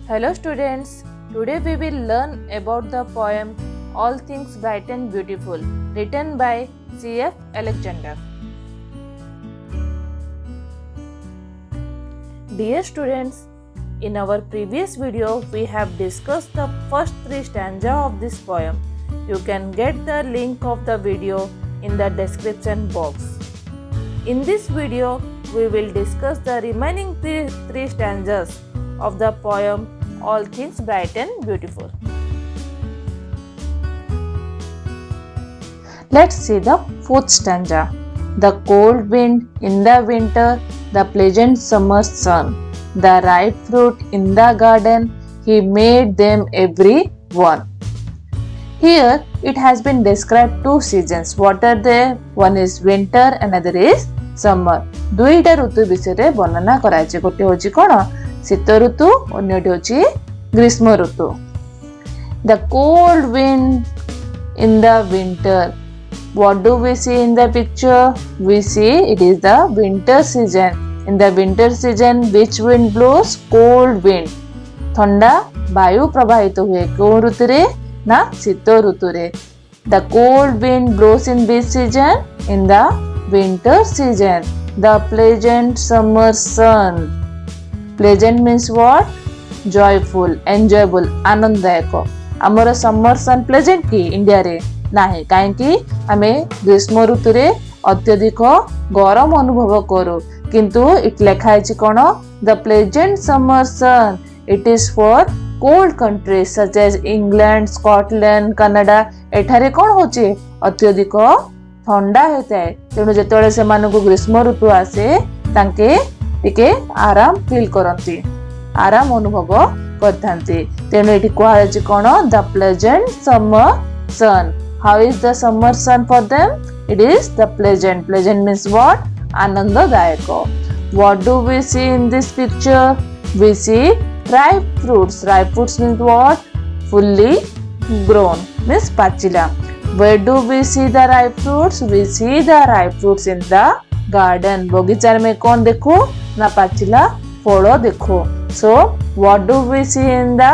Hello students, today we will learn about the poem All Things Bright and Beautiful written by C.F. Alexander. Dear students, in our previous video we have discussed the first three stanzas of this poem. You can get the link of the video in the description box. In this video we will discuss the remaining three stanzas of the poem All Things Bright and Beautiful. Let's see the fourth stanza. The cold wind in the winter, the pleasant summer sun, the ripe fruit in the garden, he made them every one. Here it has been described two seasons. What are they? One is winter, another is summer. दुईटा ऋतु विषय वर्णना कराई. गोटे होची कोन शीत ऋतु, अन्यटी होची ग्रीष्म ऋतु. The cold wind in the winter. What do we see in the picture? We see it is the winter season. In the winter season, which wind blows? Cold wind. ठंडा वायु प्रवाहित हुए कौन ऋतु रे? ना शीत ऋतु रे. The cold wind blows in which season? In the winter season. The pleasant summer sun. Pleasant means what? Joyful, enjoyable, आनंददायक. आमर समर सन प्लेजेंट की इंडिया रे नाही काहेकि आमे ग्रीष्म ऋतु रे अत्यधिक गरम अनुभव करू किंतु इट लेखा है कोन the pleasant summer sun. It is for cold countries such as England, Scotland, Canada. एठारे कोन होचे अत्यधिक ठंडा होता है. तेणु जेतेबेले से मानको ग्रीष्म ऋतु आसे तांके टिके आराम फील करती, आराम अनुभव करथांती. तेणु एठी कुहा छै कोन the pleasant summer sun. How is the summer sun for them? It is the pleasant. Pleasant means what? आनंददायक. What do we see in this picture? We see ripe fruits. Ripe fruits means what? Fully grown means pachila. Where do we see the ripe fruits? We see the ripe fruits in the garden. बगीचा में कौन देखो? ना पाचिला फलो देखो. So what do we see in the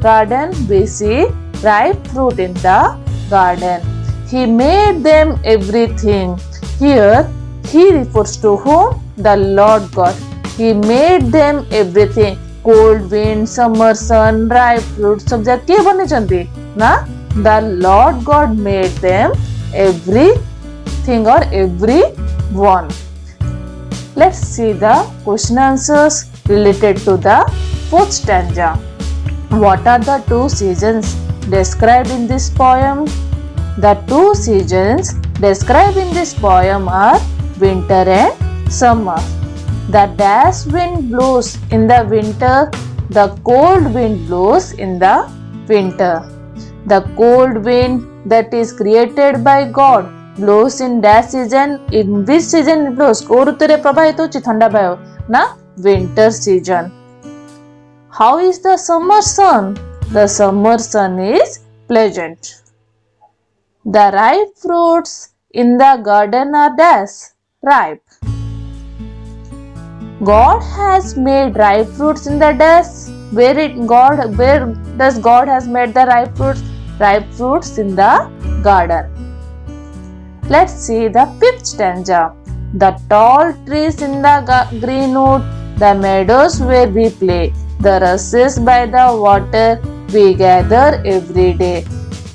garden? We see ripe fruit in the garden. He made them everything. Here he refers to whom? The Lord God. He made them everything. Cold wind, summer sun, ripe fruit सब जगह के बने चंदी ना? The Lord God made them everything or everyone. Let's see the question answers related to the fourth stanza. What are the two seasons described in this poem? The two seasons described in this poem are winter and summer. The dash wind blows in the winter, the cold wind blows in the winter. The cold wind that is created by God blows in dash season. In which season it blows? को ऋतु रे प्रवाहित होची ठंडा वायु ना? winter season. How is the summer sun? The summer sun is pleasant. The ripe fruits in the garden are dash ripe. God has made ripe fruits in the dash. Where does God has made the ripe fruits? Ripe fruits in the garden. Let's see the fifth stanza. The tall trees in the greenwood, the meadows where we play, the rushes by the water we gather every day.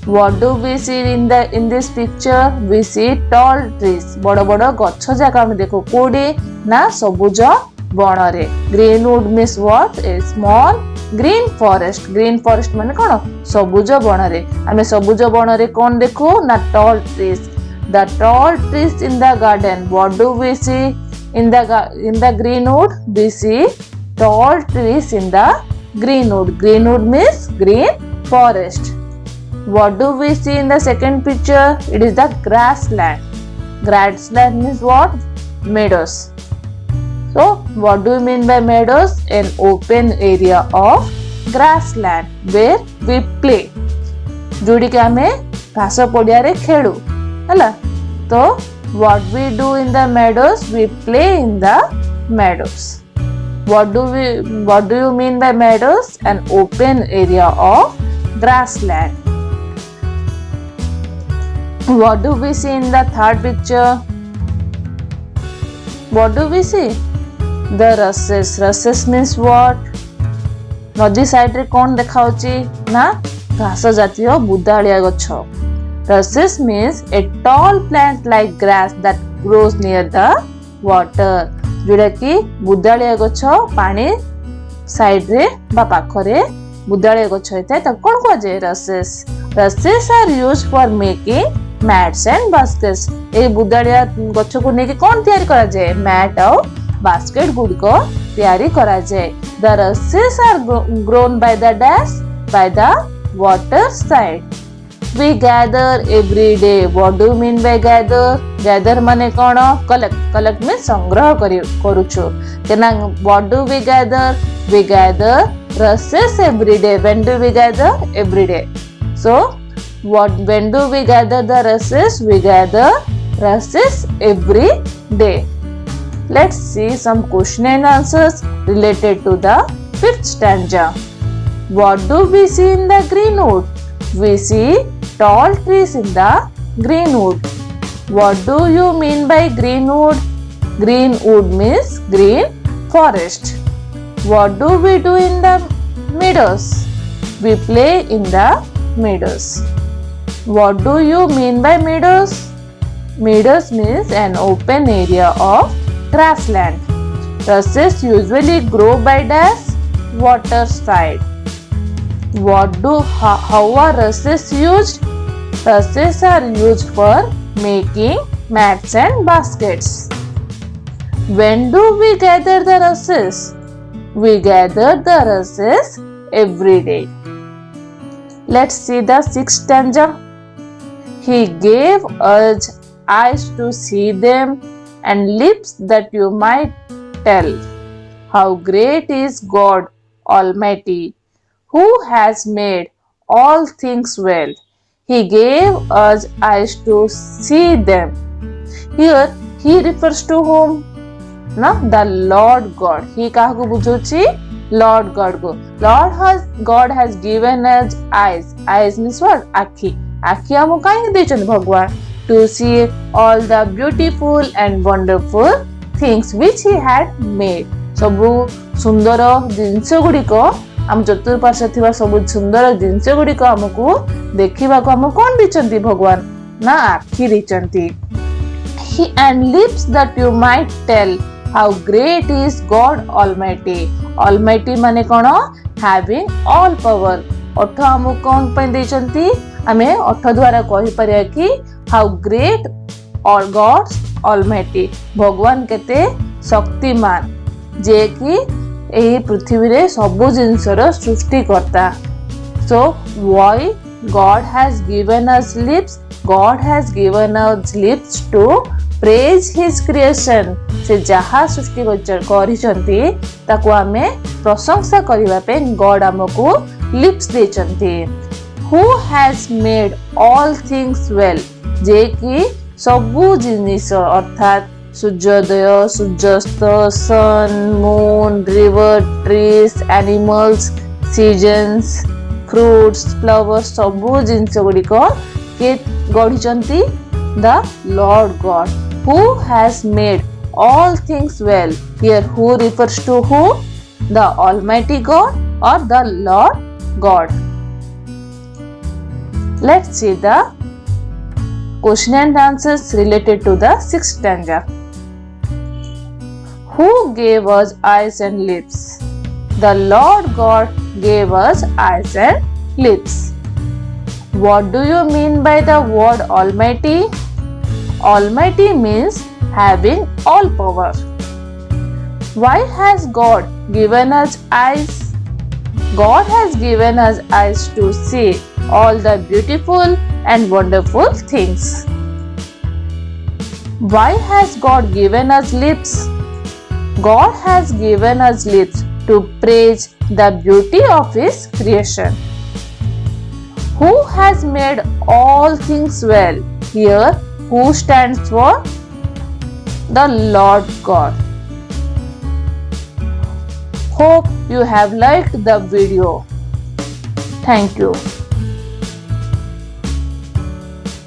What do we see in this picture? We see tall trees. बड़ बड़ गछ जाका हम देखो कोडी ना सबुज बनरे. Greenwood means what? A small green forest. Green forest माने कोन? सबुज बनरे. आमे सबुज बनरे कोन देखो ना? Tall trees. The tall trees in the garden. What do we see in the greenwood? We see tall trees in the greenwood. Greenwood means green forest. What do we see in the second picture? It is the grassland. Grassland means what? Meadows. So what do you mean by meadows? An open area of grassland where we play. जोड़ी के आमे घास पड़िया रे खेलु हला. तो what we do in the meadows? We play in the meadows. What do you mean by meadows? An open area of grassland. What do we see in the third picture? What do we see? The rushes. Rushes means what? नदी side रे कौन देखा ना घास जातीय बुदालिया गछ. Rushes means a tall plant like grass that grows near the water. जोड़ा कि बुदालिया गछ पानी साइड रे बा पाखरे बुदालिया गछ होइते त कोन को जे rushes. Rushes are used for making mats and baskets. ए बुदालिया गछ को नेकी कोन तयारी करा जाय? मैट और बास्केट गुडको तयारी करा जाय. The rushes are grown by the dash by the water side. We gather every day. What do you mean by gather? Gather माने कोन? Collect means संग्रह करूछु. केना what do we gather? We gather rushes every day. When do we gather? Every day. So when do we gather the rushes? We gather rushes every day. Let's see some question and answers related to the fifth stanza. What do we see in the greenwood? We see tall trees in the greenwood. What do you mean by greenwood? Greenwood means green forest. What do we do in the meadows? We play in the meadows. What do you mean by meadows? Meadows means an open area of grassland. Rushes usually grow by dash water side. How are rushes used? Rushes are used for making mats and baskets. When do we gather the rushes? We gather the rushes every day. Let's see the sixth stanza. He gave us eyes to see them and lips that you might tell. How great is God Almighty, who has made all things well. He gave us eyes to see them. Here he refers to whom? Na, the Lord God. He kahaku buझुछि? Lord God को. God has given us eyes. Eyes means what? आखि. आखि हमको काहे देचन भगवान? To see all the beautiful and wonderful things which he had made. सबु सुंदर जिनस गुड़िको आम चतुर्पार्श्व थिबा सबु सुंदर जिनस गुड़िको हमको देखिबा को हम कोन दिचंती भगवान ना आखि दिचंती. He and lips that you might tell how great is God Almighty. Almighty माने कोन? Having all power. ओठ हमको कोन पे दिचंती? आमे ओठ द्वारा कहि परिया कि how great or God's Almighty. भगवान केते शक्तिमान जे कि एही पृथ्वी रे सब जिंसर सृष्टि करता. So why God has given us lips? God has given us lips to praise his creation. से जहा सृष्टि करिसंती ताको आमे प्रशंसा करिवा पे God हमको lips देचंती. Who has made all things well? जे कि सबु जिनिस अर्थात सूर्योदय सूर्यास्त sun moon river trees animals seasons fruits flowers सबु जिनिस गुड़िक के गढ़ी the lord god who has made all things well. Here who refers to who? The Almighty God or the Lord God. Let's see the question and answers related to the sixth stanza. Who gave us eyes and lips? The Lord God gave us eyes and lips. What do you mean by the word Almighty? Almighty means having all power. Why has God given us eyes? God has given us eyes to see all the beautiful and wonderful things. Why has God given us lips? God has given us lips to praise the beauty of His creation. Who has made all things well? Here, who stands for? The Lord God. Hope you have liked the video. Thank you.